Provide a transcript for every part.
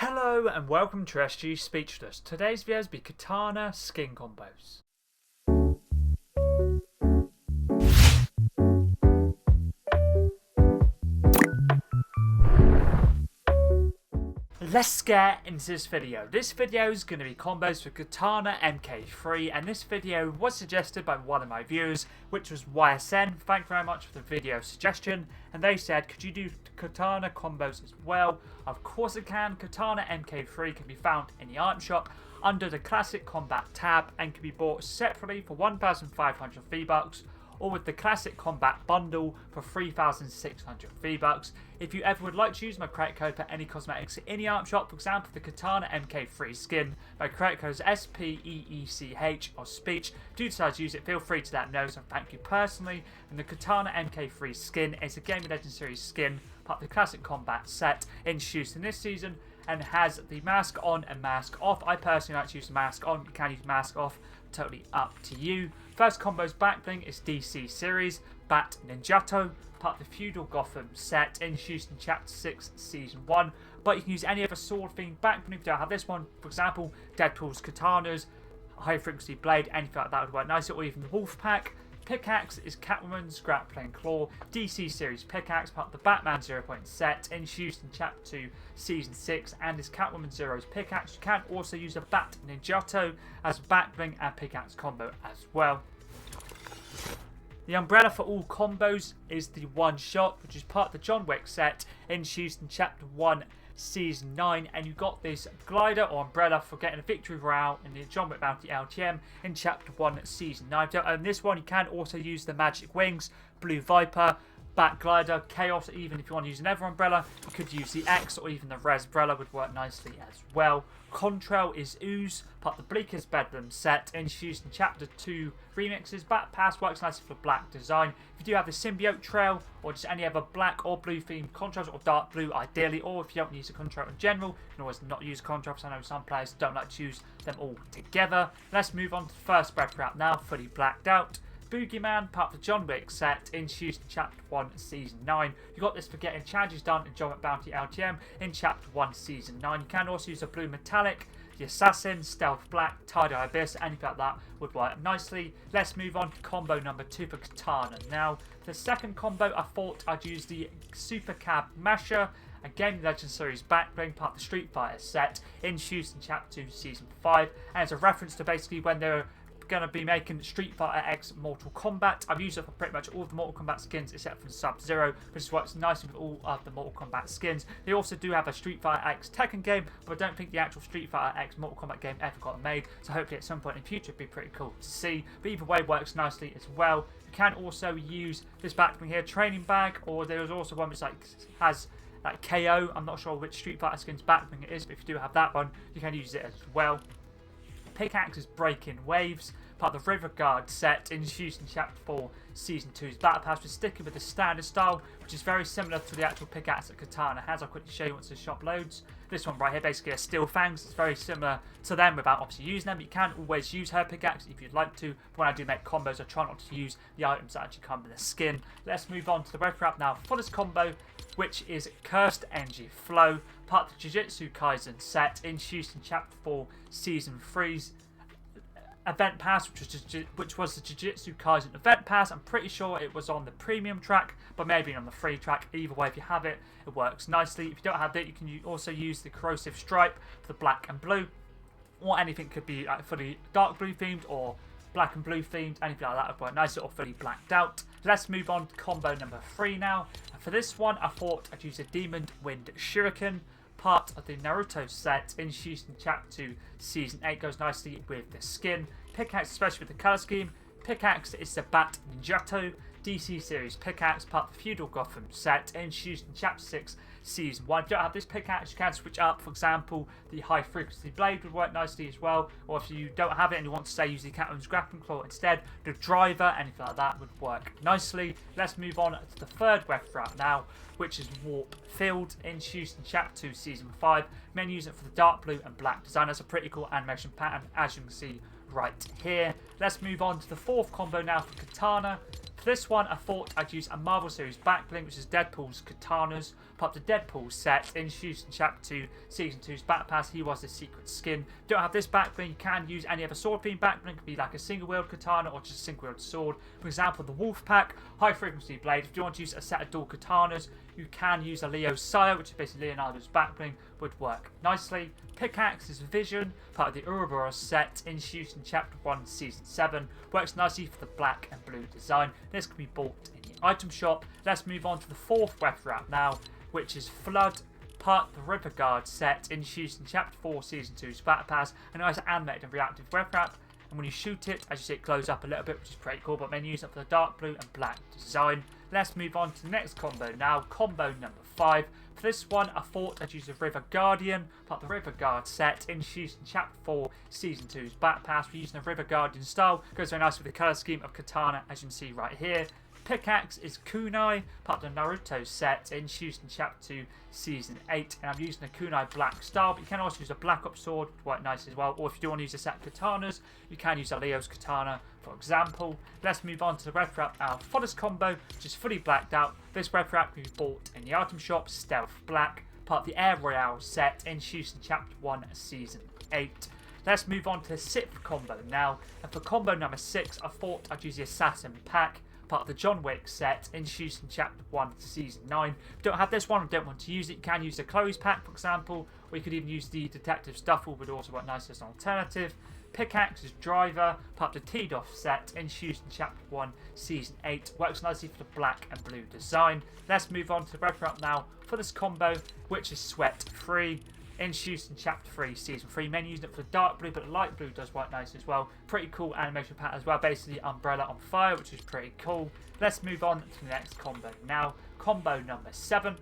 Hello and welcome to SG Speechless. Today's videos be Katana skin combos. Let's get into this video. This video is going to be combos for Katana MK3, and this video was suggested by one of my viewers, which was YSN. Thank you very much for the video suggestion. And they said, could you do Katana combos as well? Of course I can. Katana MK3 can be found in the item shop under the Classic Kombat tab and can be bought separately for 1,500 V-Bucks, or with the Classic Kombat bundle for 3,600 V-Bucks. If you ever would like to use my credit code for any cosmetics in the item shop, for example the Katana MK3 skin, my credit code is SPEECH or speech. If you decide to use it, feel free to let me know, so thank you personally. And the Katana MK3 skin is a Gaming Legends series skin, part of the Classic Kombat set, introduced in this season, and has the mask on and mask off. I personally like to use the mask on. You can use mask off, totally up to you. First combo's backbling is DC series Bat Ninjato, part of the Feudal Gotham set, introduced in Chapter 6, Season 1. But you can use any other sword themed backbling if you don't have this one. For example, Deadpool's katanas, high frequency blade, anything like that would work nicely, or even the wolf pack. Pickaxe is Catwoman's grappling claw, DC series pickaxe, part of the Batman 0 point set, introduced in Chapter 2, Season 6, and is Catwoman Zero's pickaxe. You can also use a Bat Ninjato as a backbling and pickaxe combo as well. The umbrella for all combos is the One Shot, which is part of the John Wick set, introduced in Chapter 1, Season 9, and you got this glider or umbrella for getting a victory royale in the John Wick Bounty LTM in Chapter 1, Season 9. If you don't own this one, you can also use the Magic Wings, Blue Viper, Bat Glider, Chaos. Even if you want to use another umbrella, you could use the X or even the Res umbrella would work nicely as well. Contrail is Ooze, part of the Bleakest Bedlam set, introduced in Chapter 2 remixes. Bat Pass works nicely for black design. If you do have the Symbiote Trail or just any other black or blue themed contrails, or dark blue ideally, or if you don't use a contrail in general, you can always not use contrails. I know some players don't like to use them all together. Let's move on to the first spread route now, fully blacked out. Boogeyman, part of the John Wick set, introduced in Chapter 1, Season 9. You got this for getting challenges done in John Wick Bounty LTM in Chapter 1, Season 9. You can also use a blue metallic, the Assassin, Stealth Black, Tie-Dye Abyss, anything like that would work nicely. Let's move on to combo number 2 for Katana. Now, the second combo, I thought I'd use the Super Cab Masher, a Gaming Legends series backbling, part of the Street Fighter set, introduced in Chapter 2, Season 5. And it's a reference to basically when they're going to be making Street Fighter X Mortal Kombat. I've used it for pretty much all of the Mortal Kombat skins except for Sub-Zero, which works nicely with all of the Mortal Kombat skins. They also do have a Street Fighter X Tekken game, but I don't think the actual Street Fighter X Mortal Kombat game ever got made, so hopefully at some point in the future it'd be pretty cool to see. But either way, works nicely as well. You can also use this backbling here, Training Bag, or there's also one which has like KO. I'm not sure which Street Fighter skin's backbling it is, but if you do have that one, you can use it as well. Pickaxe is Breaking Waves, part of the River Guard set, introduced in Chapter 4, Season 2's Battle Pass. We're sticking with the standard style, which is very similar to the actual pickaxe that Katana has. I'll quickly show you once the shop loads. This one right here, basically a Steel Fangs. It's very similar to them without obviously using them. You can always use her pickaxe if you'd like to, but when I do make combos, I try not to use the items that actually come with the skin. Let's move on to the ref wrap now for this combo, which is Cursed Energy Flow, part of the Jujutsu Kaisen set, introduced in Chapter 4, Season 3's Event Pass, which was the Jujutsu Kaisen Event Pass. I'm pretty sure it was on the premium track, but maybe on the free track. Either way, if you have it, it works nicely. If you don't have it, you can also use the Corrosive Stripe for the black and blue, or anything could be fully dark blue themed or black and blue themed, anything like that would work nice, or fully blacked out. Let's move on to combo number 3 now. And for this one, I thought I'd use a Demon Wind Shuriken, part of the Naruto set, introduced in Chapter 2, Season 8, goes nicely with the skin. Pickaxe, especially with the colour scheme. Pickaxe is the Bat Ninjato, DC series pickaxe, part of the Feudal Gotham set, introduced in Chapter 6, Season 1. If you don't have this pickaxe, you can switch up. For example, the high frequency blade would work nicely as well. Or if you don't have it and you want to say use the Catwoman's grappling claw instead, the driver, anything like that would work nicely. Let's move on to the third ref route now, which is Warp Field, introduced in Chapter 2, Season 5. Men use it for the dark blue and black design. That's a pretty cool animation pattern, as you can see right here. Let's move on to the fourth combo now for Katana. For this one, I thought I'd use a Marvel Series backbling, which is Deadpool's Katanas. Pop the Deadpool set, introduced in Chapter 2, Season 2's Battle Pass. He was the secret skin. Don't have this backbling, you can use any other sword themed backbling. It could be like a single-wielded katana or just a single-wielded sword. For example, the Wolf Pack, High Frequency Blade. If you want to use a set of dual katanas, you can use a Leo Sire, which is basically Leonardo's backbling, would work nicely. Pickaxe is Vision, part of the Ouroboros set, introduced in Chapter 1, Season 7. Works nicely for the black and blue design. This can be bought in the item shop. Let's move on to the fourth weapon wrap now, which is Flood, part of the River Guard set, introduced in Chapter 4, Season 2's Battle Pass. A nice animated and reactive weapon wrap. And when you shoot it, as you see, it glows up a little bit, which is pretty cool, but mainly use it for the dark blue and black design. Let's move on to the next combo now, combo number 5. For this one, I thought I'd use the River Guardian, part of the River Guard set, introduced in Chapter 4, Season 2's Battle Pass. We're using the River Guardian style, goes very nice with the colour scheme of Katana, as you can see right here. Pickaxe is Kunai, part of the Naruto set, introduced in Chapter 2, Season 8. And I'm using the Kunai black style, but you can also use a Black Ops sword, quite nice as well. Or if you do want to use a set of katanas, you can use a Leo's katana, for example. Let's move on to the red wrap now. For this combo, which is fully blacked out, this red wrap can be bought in the item shop, Stealth Black, part of the Air Royale set, introduced in Chapter 1, Season 8. Let's move on to the 6th combo now. And for combo number 6, I thought I'd use the Assassin Pack, part of the John Wick set, introduced in Chapter 1, Season 9. If you don't have this one and don't want to use it, you can use the Chloe's Pack, for example, or you could even use the Detective Duffel, would also work nice as an alternative. Pickaxe is Driver, part of the T-Doff set, introduced in Chapter 1, Season 8. Works nicely for the black and blue design. Let's move on to the red wrap now for this combo, which is Sweat Free, introduced in Chapter 3, Season 3. Mainly using it for the dark blue, but the light blue does work nice as well. Pretty cool animation pattern as well. Basically, umbrella on fire, which is pretty cool. Let's move on to the next combo now. Combo number 7.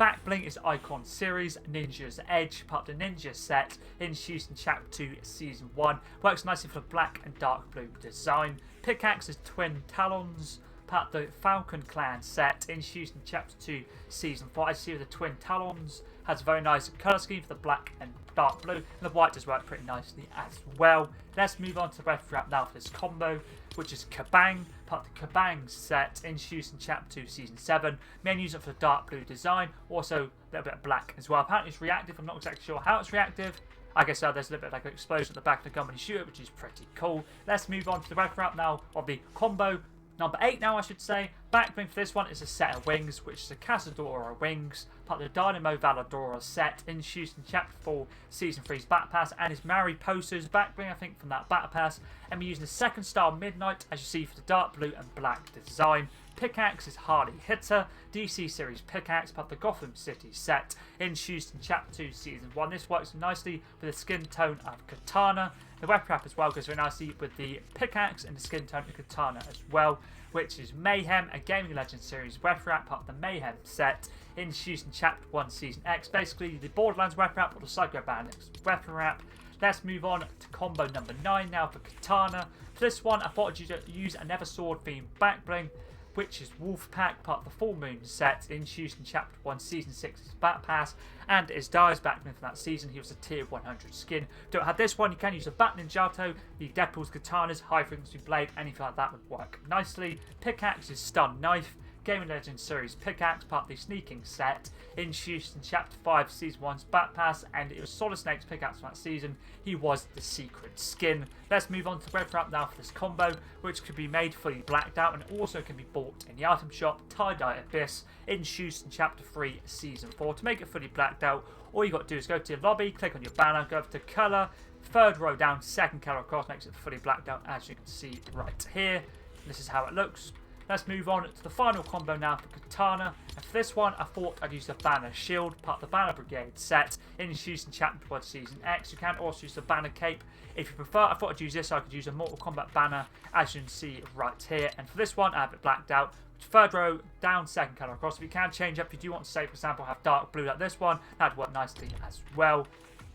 Backbling is Icon Series, Ninja's Edge, part of the Ninja set, introduced in Chapter 2, Season 1. Works nicely for the black and dark blue design. Pickaxe is Twin Talons, part of the Falcon Clan set, introduced in Chapter 2, Season 4. As you see with the Twin Talons, has a very nice colour scheme for the black and dark blue, and the white does work pretty nicely as well. Let's move on to the red wrap now for this combo, which is Kabang, part of the Kabang set, introduced in Chapter 2, Season 7. Mainly use it for the dark blue design, also a little bit of black as well. Apparently it's reactive, I'm not exactly sure how it's reactive. I guess there's a little bit of like an explosion at the back of the gun when you shoot it, which is pretty cool. Let's move on to the red wrap now of the combo number 8 now, I should say. Backbling for this one is a set of wings, which is a Cazadora wings, part of the Dynamo Valadora set, introduced in Chapter 4, Season 3's Battle Pass, and is Mariposa's backbling, I think, from that Battle Pass. And we're using the second star Midnight, as you see, for the dark blue and black design. Pickaxe is Harley Hitter, DC Series Pickaxe, part of the Gotham City set, introduced in Chapter 2, Season 1. This works nicely with the skin tone of Katana. The weapon wrap as well goes very nicely with the Pickaxe and the skin tone of Katana as well, which is Mayhem, a Gaming Legends series weapon wrap, part of the Mayhem set, introduced in Chapter 1, Season X. Basically, the Borderlands weapon wrap or the Psycho Bandits weapon wrap. Let's move on to combo number 9 now for Katana. For this one, I thought I'd use another sword themed backbling, which is Wolfpack, part of the Full Moon set, introduced in Chapter 1, Season 6's Battle Pass, and is Dai's backbling from that season. He was a tier 100 skin. Don't have this one, you can use a Bat Ninjato, the Deadpool's Katanas, High Frequency Blade, anything like that would work nicely. Pickaxe is Stun Knife, Gaming Legends series Pickaxe, part of the Sneaking set, introduced in Chapter 5, Season 1's Battle Pass, and it was Solid Snake's Pickaxe from that season. He was the secret skin. Let's move on to the red wrap now for this combo, which could be made fully blacked out and also can be bought in the item shop, Tie-Dye Abyss, introduced in Chapter 3, Season 4. To make it fully blacked out, all you got to do is go to your lobby, click on your banner, go over to colour, third row down, second colour across, makes it fully blacked out, as you can see right here. This is how it looks. Let's move on to the final combo now for Katana. And for this one, I thought I'd use the Banner Shield, part of the Banner Brigade set, introduced in Chapter 1, Season X. You can also use the Banner Cape if you prefer. I thought I'd use this so I could use a Mortal Kombat banner, as you can see right here. And for this one, I have it blacked out. Third row down, second colour across. If you can change up, if you do want to say, for example, have dark blue like this one, that'd work nicely as well.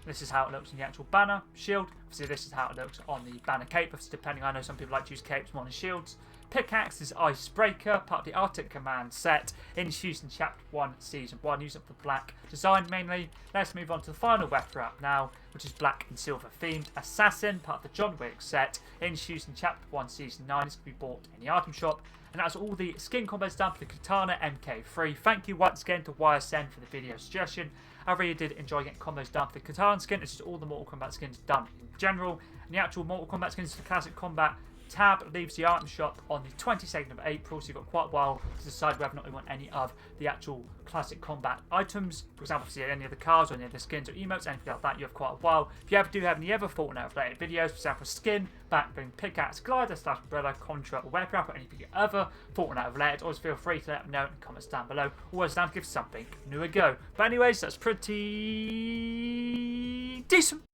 This is how it looks in the actual banner shield. So this is how it looks on the banner cape. Depending, I know some people like to use capes more than shields. Pickaxe is Icebreaker, part of the Arctic Command set, introduced in Chapter 1, Season 1, using for black design mainly. Let's move on to the final weapon up now, which is black and silver themed. Assassin, part of the John Wick set, introduced in Chapter 1, Season 9, is to be bought in the item shop. And that's all the skin combos done for the Katana MK3. Thank you once again to YSN for the video suggestion. I really did enjoy getting combos done for the Katana skin. It's just all the Mortal Kombat skins done in general. And the actual Mortal Kombat skins for the Classic Combat tab leaves the item shop on the 22nd of April, so you've got quite a while to decide whether or not you want any of the actual Classic Combat items. For example, if you see any of the cards or any of the skins or emotes, anything like that, you have quite a while. If you ever do have any other Fortnite related videos, for example, skin, backbling, pickaxe, glider, slash umbrella, contrail, or weapon or anything other Fortnite related, always feel free to let me know in the comments down below. Always down to give something new a go. But anyways, that's pretty decent.